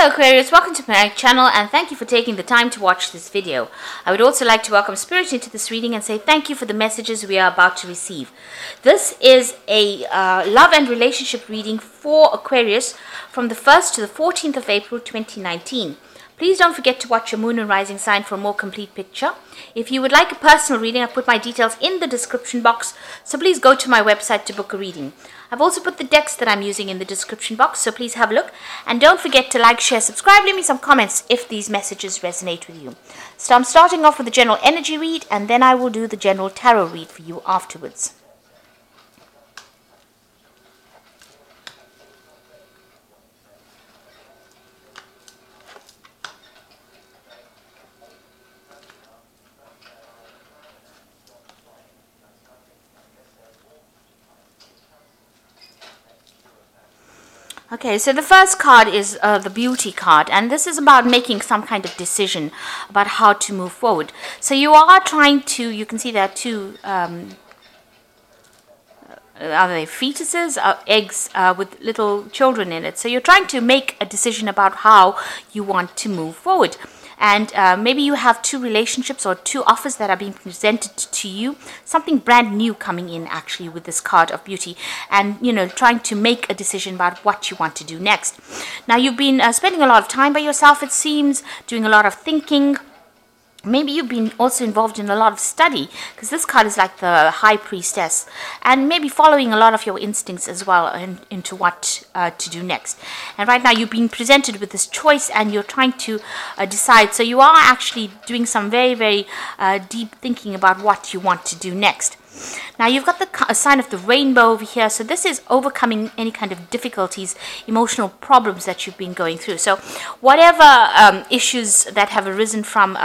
Hello Aquarius, welcome to my channel and thank you for taking the time to watch this video. I would also like to welcome Spirit into this reading and say thank you for the messages we are about to receive. This is a love and relationship reading for Aquarius from the 1st to the 14th of April 2019. Please don't forget to watch your moon and rising sign for a more complete picture. If you would like a personal reading, I've put my details in the description box, so please go to my website to book a reading. I've also put the decks that I'm using in the description box, so please have a look. And don't forget to like, share, subscribe, leave me some comments if these messages resonate with you. So I'm starting off with the general energy read, and then I will do the general tarot read for you afterwards. Okay, so the first card is the beauty card, and this is about making some kind of decision about how to move forward. So you are trying to, you can see there are two, are they fetuses, eggs with little children in it. So you're trying to make a decision about how you want to move forward. And maybe you have two relationships or two offers that are being presented to you. Something brand new coming in actually with this card of beauty. And, you know, trying to make a decision about what you want to do next. Now, you've been spending a lot of time by yourself, it seems, doing a lot of thinking. Maybe you've been also involved in a lot of study, because this card is like the high priestess, and maybe following a lot of your instincts as well into what to do next. And right now you've been presented with this choice and you're trying to decide. So you are actually doing some very, very deep thinking about what you want to do next. Now you've got the sign of the rainbow over here. So this is overcoming any kind of difficulties, emotional problems that you've been going through. So whatever issues that have arisen from,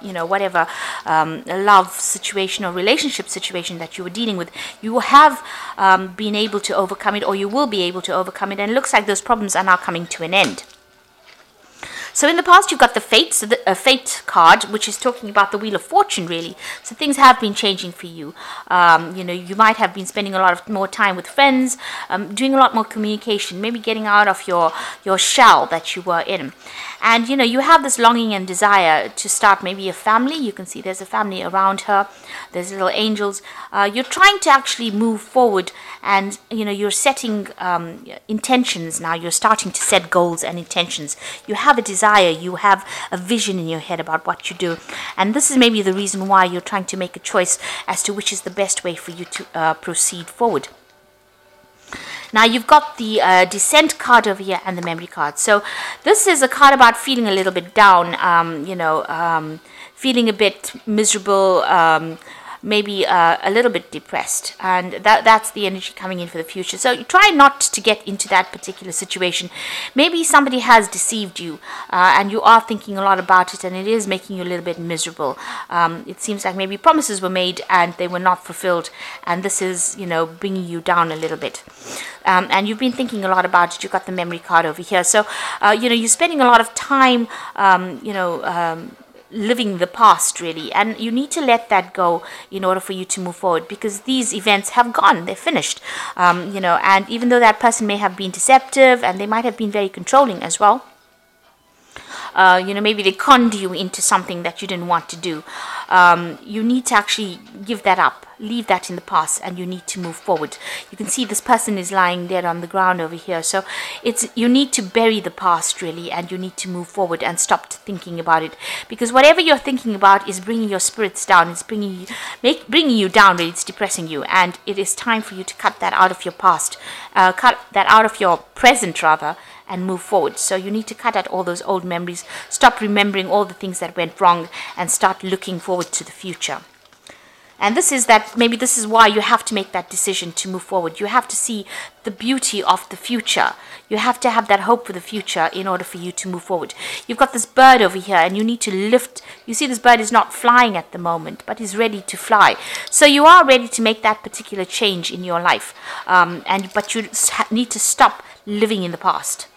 you know, whatever love situation or relationship situation that you were dealing with, you have been able to overcome it, or you will be able to overcome it. And it looks like those problems are now coming to an end. So in the past, you've got the Fate, so the Fate card, which is talking about the Wheel of Fortune, really. So things have been changing for you. You know, you might have been spending a lot of more time with friends, doing a lot more communication, maybe getting out of your shell that you were in. And, you know, you have this longing and desire to start maybe a family. You can see there's a family around her. There's little angels. You're trying to actually move forward and, you know, you're setting intentions now. You're starting to set goals and intentions. You have a desire. You have a vision in your head about what you do. And this is maybe the reason why you're trying to make a choice as to which is the best way for you to proceed forward. Now you've got the Descent card over here and the Memory card. So this is a card about feeling a little bit down, you know, feeling a bit miserable, maybe a little bit depressed, and that's the energy coming in for the future. So you try not to get into that particular situation. Maybe somebody has deceived you and you are thinking a lot about it, and it is making you a little bit miserable. It seems like maybe promises were made and they were not fulfilled, and this is, you know, bringing you down a little bit. And you've been thinking a lot about it. You've got the Memory card over here. So, you know, you're spending a lot of time, you know, living the past, really, and you need to let that go in order for you to move forward, because these events have gone, they're finished, you know. And even though that person may have been deceptive and they might have been very controlling as well, you know, maybe they conned you into something that you didn't want to do, you need to actually give that up, leave that in the past, and you need to move forward. You can see this person is lying dead on the ground over here. So it's, you need to bury the past, really, and you need to move forward and stop thinking about it, because whatever you're thinking about is bringing your spirits down. It's bringing you down, really. It's depressing you, and it is time for you to cut that out of your past, cut that out of your present, rather, and move forward. So you need to cut out all those old memories, stop remembering all the things that went wrong, and start looking forward to the future. And this is that, maybe this is why you have to make that decision to move forward. You have to see the beauty of the future. You have to have that hope for the future in order for you to move forward. You've got this bird over here, and you need to lift. You see this bird is not flying at the moment, but is ready to fly. So you are ready to make that particular change in your life. But you need to stop living in the past.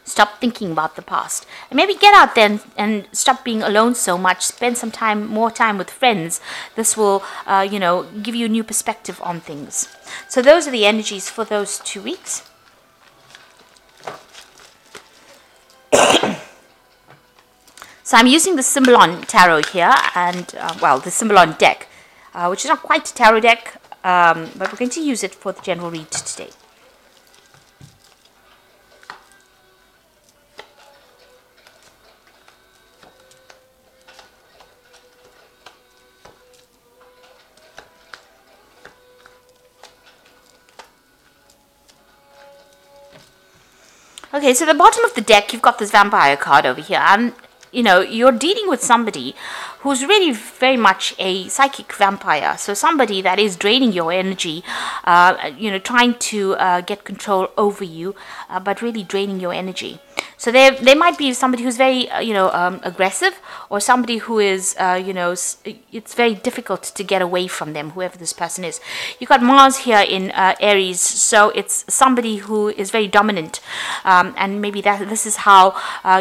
Stop thinking about the past, and maybe get out there and stop being alone so much. Spend some time, more time with friends. This will, you know, give you a new perspective on things. So those are the energies for those 2 weeks. So I'm using the Symbolon tarot here, and well, the Symbolon deck, which is not quite a tarot deck, but we're going to use it for the general read today. Okay, so the bottom of the deck, you've got this vampire card over here, and you're dealing with somebody who's really very much a psychic vampire. So somebody that is draining your energy, trying to get control over you, but really draining your energy. So there might be somebody who's very, aggressive, or somebody who is, it's very difficult to get away from them, whoever this person is. You've got Mars here in Aries, so it's somebody who is very dominant, and maybe this is how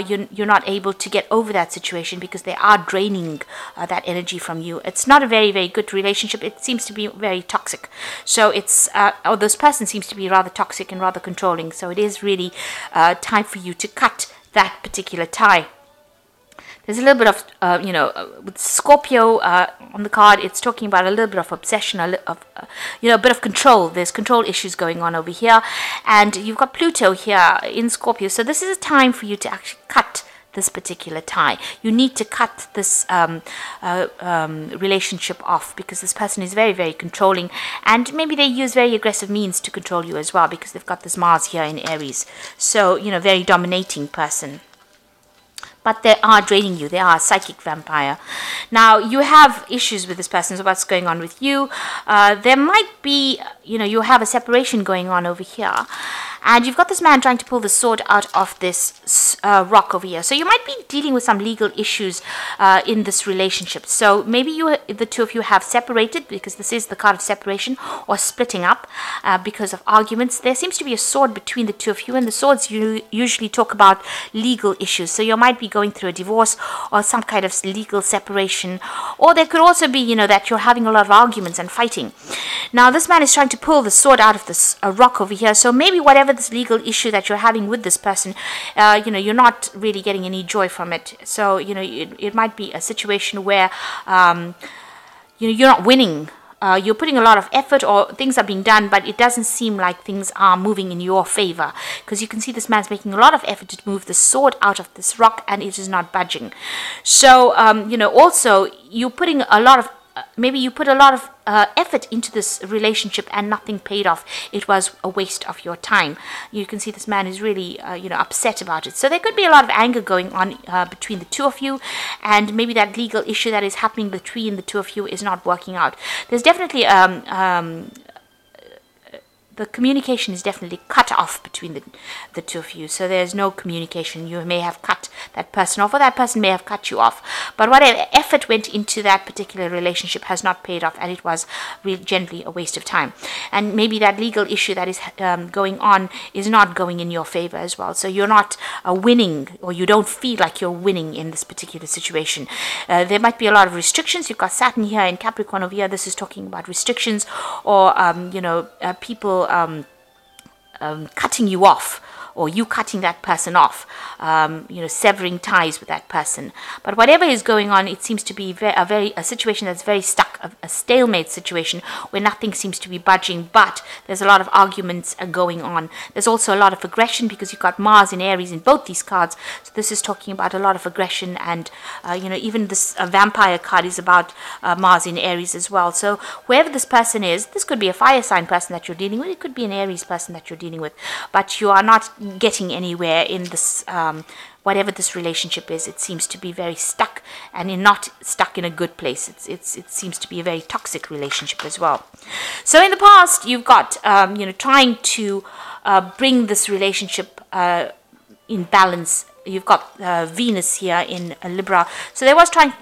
you're not able to get over that situation, because they are draining that energy from you. It's not a very, very good relationship. It seems to be very toxic. So it's, or this person seems to be rather toxic and rather controlling. So it is really time for you to cut that particular tie. There's a little bit of, with Scorpio on the card, it's talking about a little bit of obsession, a bit of control. There's control issues going on over here. And you've got Pluto here in Scorpio. So this is a time for you to actually cut this particular tie. You need to cut this relationship off, because this person is very, very controlling, and maybe they use very aggressive means to control you as well, because they've got this Mars here in Aries. So, very dominating person. But they are draining you. They are a psychic vampire. Now, you have issues with this person. So what's going on with you? There might be, you have a separation going on over here. And you've got this man trying to pull the sword out of this rock over here. So you might be dealing with some legal issues in this relationship. So maybe the two of you have separated, because this is the card of separation, or splitting up because of arguments. There seems to be a sword between the two of you, and the swords usually talk about legal issues. So you might be going through a divorce or some kind of legal separation. Or there could also be, that you're having a lot of arguments and fighting. Now, this man is trying to pull the sword out of this rock over here. So maybe whatever this legal issue that you're having with this person, you're not really getting any joy from it. So, it might be a situation where, you're not winning. You're putting a lot of effort, or things are being done, but it doesn't seem like things are moving in your favor, because you can see this man's making a lot of effort to move the sword out of this rock, and it is not budging. So, also you're putting a lot of maybe you put a lot of effort into this relationship and nothing paid off. It was a waste of your time. You can see this man is really, upset about it. So there could be a lot of anger going on between the two of you, and maybe that legal issue that is happening between the two of you is not working out. There's definitely the communication is definitely cut off between the two of you. So there's no communication. You may have cut that person off, or that person may have cut you off. But whatever effort went into that particular relationship has not paid off, and it was generally a waste of time. And maybe that legal issue that is going on is not going in your favor as well. So you're not winning, or you don't feel like you're winning in this particular situation. There might be a lot of restrictions. You've got Saturn here in Capricorn over here. This is talking about restrictions, or people cutting you off, or you cutting that person off, severing ties with that person. But whatever is going on, it seems to be a situation that's very stuck, a stalemate situation where nothing seems to be budging, but there's a lot of arguments going on. There's also a lot of aggression, because you've got Mars and Aries in both these cards. So this is talking about a lot of aggression, and even this vampire card is about Mars in Aries as well. So whoever this person is, this could be a fire sign person that you're dealing with. It could be an Aries person that you're dealing with, but you are not getting anywhere in this, whatever this relationship is. It seems to be very stuck, and not stuck in a good place. It seems to be a very toxic relationship as well. So in the past, you've got, trying to bring this relationship in balance. You've got Venus here in Libra. So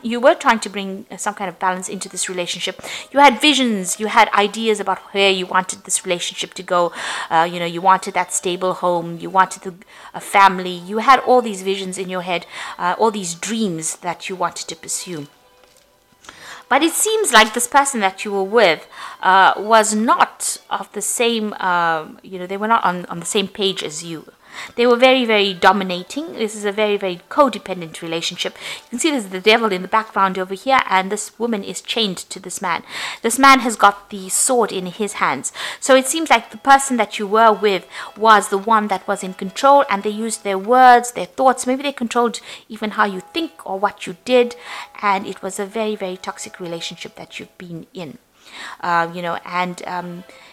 you were trying to bring some kind of balance into this relationship. You had visions, you had ideas about where you wanted this relationship to go. You wanted that stable home, you wanted a family. You had all these visions in your head, all these dreams that you wanted to pursue. But it seems like this person that you were with was not of the same, they were not on the same page as you. They were very, very dominating. This is a very, very codependent relationship. You can see there's the devil in the background over here, and this woman is chained to this man. This man has got the sword in his hands. So it seems like the person that you were with was the one that was in control, and they used their words, their thoughts. Maybe they controlled even how you think or what you did, and it was a very, very toxic relationship that you've been in.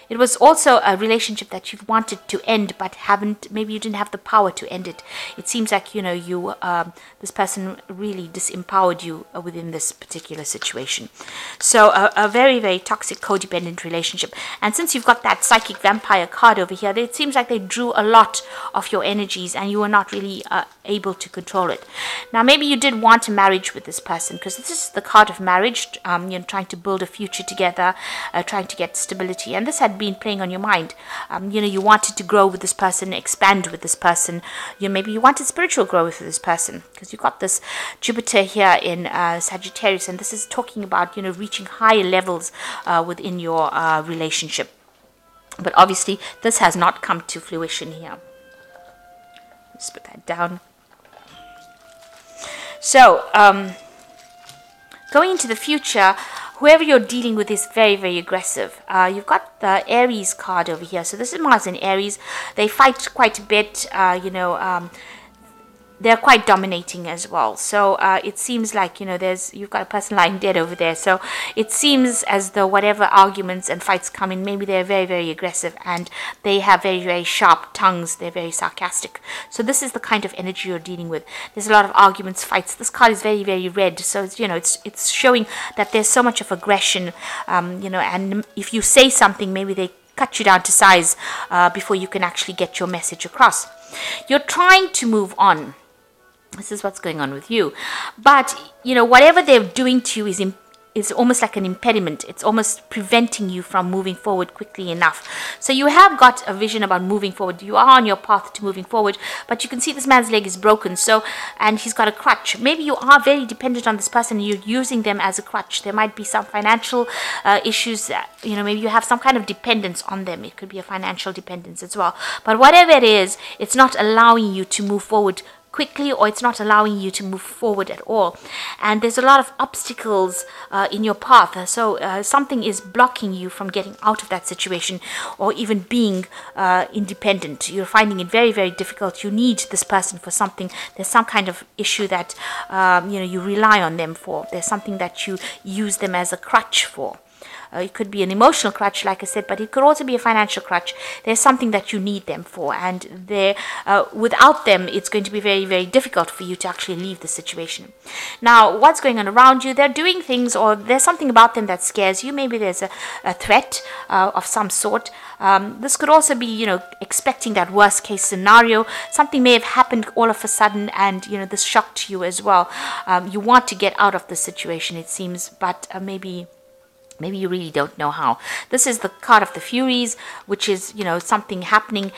It was also a relationship that you've wanted to end, but maybe you didn't have the power to end it. It seems like, this person really disempowered you within this particular situation. So a very, very toxic, codependent relationship. And since you've got that psychic vampire card over here, it seems like they drew a lot of your energies and you were not really able to control it. Now, maybe you did want a marriage with this person, because this is the card of marriage, trying to build a future together, trying to get stability. And this had been playing on your mind. You wanted to grow with this person, expand with this person. Maybe you wanted spiritual growth with this person, because you've got this Jupiter here in Sagittarius, and this is talking about reaching higher levels within your relationship. But obviously this has not come to fruition here. Let's put that down. So going into the future, whoever you're dealing with is very, very aggressive. You've got the Aries card over here. So this is Mars and Aries. They fight quite a bit, they're quite dominating as well. So it seems like, you've got a person lying dead over there. So it seems as though whatever arguments and fights come in, maybe they're very, very aggressive and they have very, very sharp tongues. They're very sarcastic. So this is the kind of energy you're dealing with. There's a lot of arguments, fights. This card is very, very red. So it's, it's showing that there's so much of aggression, and if you say something, maybe they cut you down to size before you can actually get your message across. You're trying to move on. This is what's going on with you. But, whatever they're doing to you is almost like an impediment. It's almost preventing you from moving forward quickly enough. So you have got a vision about moving forward. You are on your path to moving forward, but you can see this man's leg is broken. And he's got a crutch. Maybe you are very dependent on this person. You're using them as a crutch. There might be some financial issues. Maybe you have some kind of dependence on them. It could be a financial dependence as well. But whatever it is, it's not allowing you to move forward quickly, or it's not allowing you to move forward at all. And there's a lot of obstacles in your path. So something is blocking you from getting out of that situation, or even being independent. You're finding it very, very difficult. You need this person for something. There's some kind of issue that you rely on them for. There's something that you use them as a crutch for. It could be an emotional crutch, like I said, but it could also be a financial crutch. There's something that you need them for, and without them, it's going to be very, very difficult for you to actually leave the situation. Now, what's going on around you? They're doing things, or there's something about them that scares you. Maybe there's a threat of some sort. This could also be, expecting that worst case scenario. Something may have happened all of a sudden, and, this shocked you as well. You want to get out of the situation, it seems, but maybe you really don't know how. This is the card of the Furies, which is, something happening.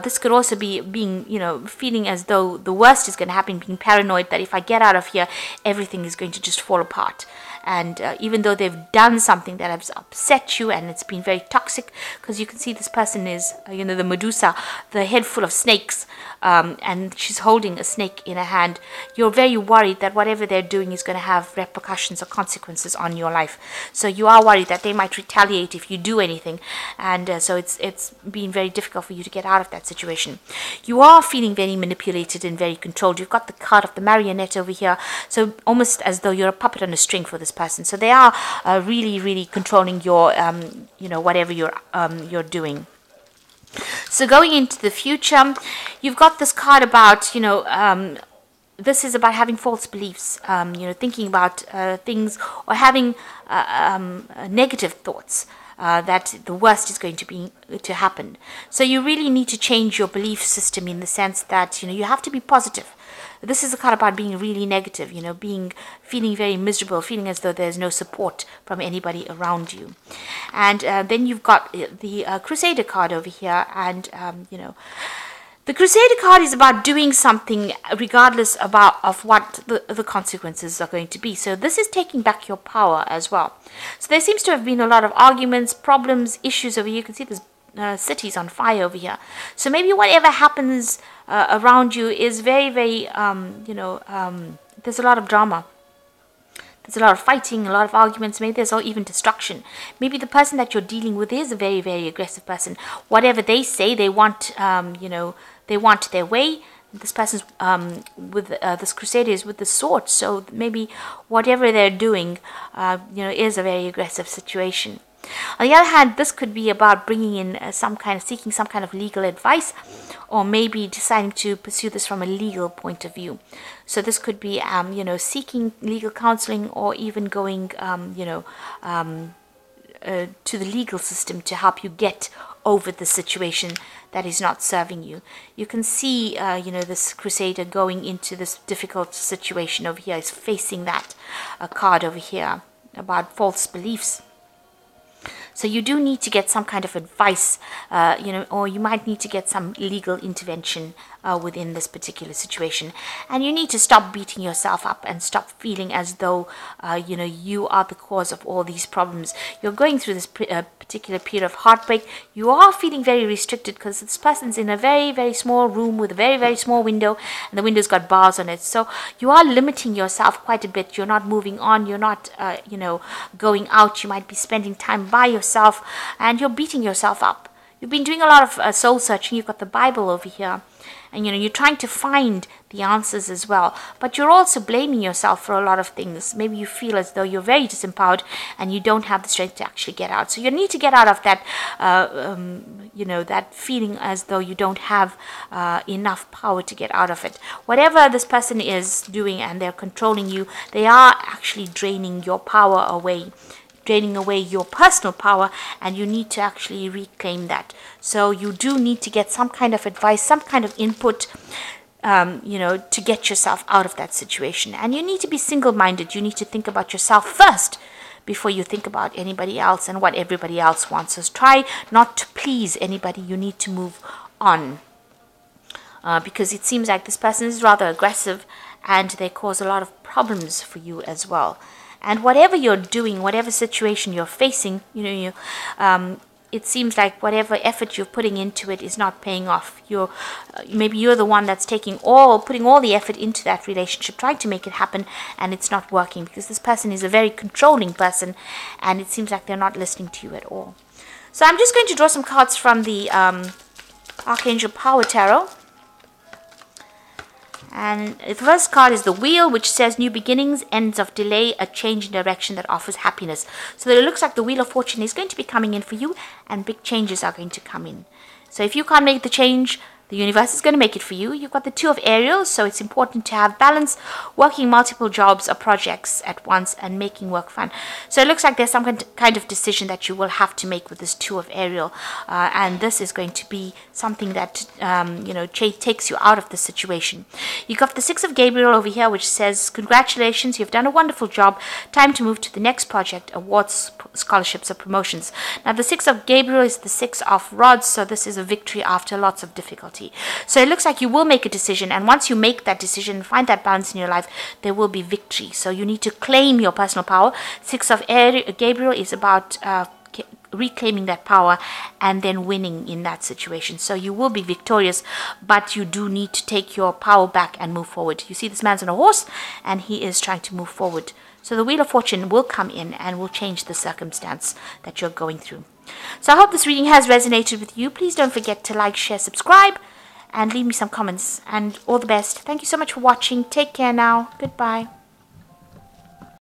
This could also be being, feeling as though the worst is going to happen, being paranoid that if I get out of here, everything is going to just fall apart. And even though they've done something that has upset you and it's been very toxic, because you can see this person is, the Medusa, the head full of snakes, and she's holding a snake in her hand. You're very worried that whatever they're doing is going to have repercussions or consequences on your life. So you are worried that they might retaliate if you do anything. And so it's been very difficult for you to get out of that situation. You are feeling very manipulated and very controlled. You've got the card of the marionette over here. So almost as though you're a puppet on a string for this person. So they are really, really controlling your, whatever you're doing. So going into the future, you've got this card about, this is about having false beliefs, thinking about things, or having negative thoughts. That the worst is going to happen. So you really need to change your belief system, in the sense that you have to be positive. This is a card about being really negative, feeling very miserable, feeling as though there's no support from anybody around you. And then you've got the Crusader card over here, and the Crusader card is about doing something regardless of what the consequences are going to be. So this is taking back your power as well. So there seems to have been a lot of arguments, problems, issues over here. You can see this cities on fire over here. So maybe whatever happens around you is very, very, there's a lot of drama. There's a lot of fighting, a lot of arguments. Maybe there's even destruction. Maybe the person that you're dealing with is a very, very aggressive person. Whatever they say, they want, they want their way. This person's with this crusader is with the sword. So maybe whatever they're doing, is a very aggressive situation. On the other hand, this could be about bringing in seeking some kind of legal advice, or maybe deciding to pursue this from a legal point of view. So this could be, seeking legal counseling, or even going, to the legal system to help you get over the situation that is not serving you. You can see, this crusader going into this difficult situation over here. Is facing that card over here about false beliefs. So you do need to get some kind of advice, or you might need to get some legal intervention within this particular situation. And you need to stop beating yourself up and stop feeling as though, you are the cause of all these problems. You're going through this particular period of heartbreak. You are feeling very restricted because this person's in a very, very small room with a very, very small window, and the window's got bars on it. So you are limiting yourself quite a bit. You're not moving on. You're not, going out. You might be spending time by yourself, and you're beating yourself up. You've been doing a lot of soul searching. You've got the Bible over here, and you're trying to find the answers as well. But you're also blaming yourself for a lot of things. Maybe you feel as though you're very disempowered and you don't have the strength to actually get out. So you need to get out of that, that feeling as though you don't have enough power to get out of it. Whatever this person is doing and they're controlling you, they are actually draining your power away, draining away your personal power, and you need to actually reclaim that. So you do need to get some kind of advice, some kind of input, to get yourself out of that situation. And you need to be single-minded. You need to think about yourself first before you think about anybody else and what everybody else wants. So try not to please anybody. You need to move on. Because it seems like this person is rather aggressive, and they cause a lot of problems for you as well. And whatever you're doing, whatever situation you're facing, it seems like whatever effort you're putting into it is not paying off. Maybe you're the one that's putting all the effort into that relationship, trying to make it happen, and it's not working because this person is a very controlling person, and it seems like they're not listening to you at all. So I'm just going to draw some cards from the Archangel Power Tarot. And the first card is the Wheel, which says new beginnings, ends of delay, a change in direction that offers happiness. So it looks like the Wheel of Fortune is going to be coming in for you, and big changes are going to come in. So if you can't make the change, the universe is going to make it for you. You've got the Two of Aerials, so it's important to have balance, working multiple jobs or projects at once and making work fun. So it looks like there's some kind of decision that you will have to make with this Two of Aerial, and this is going to be something that takes you out of the situation. You've got the Six of Gabriel over here, which says congratulations, you've done a wonderful job, time to move to the next project, awards, scholarships, or promotions. Now the Six of Gabriel is the Six of Rods, so this is a victory after lots of difficulty. So it looks like you will make a decision, and once you make that decision, find that balance in your life, there will be victory. So you need to claim your personal power. Six of Gabriel is about reclaiming that power and then winning in that situation. So you will be victorious, but you do need to take your power back and move forward. You see this man's on a horse, and he is trying to move forward. So the Wheel of Fortune will come in and will change the circumstance that you're going through. So I hope this reading has resonated with you. Please don't forget to like, share, subscribe, and leave me some comments. And all the best. Thank you so much for watching. Take care now. Goodbye.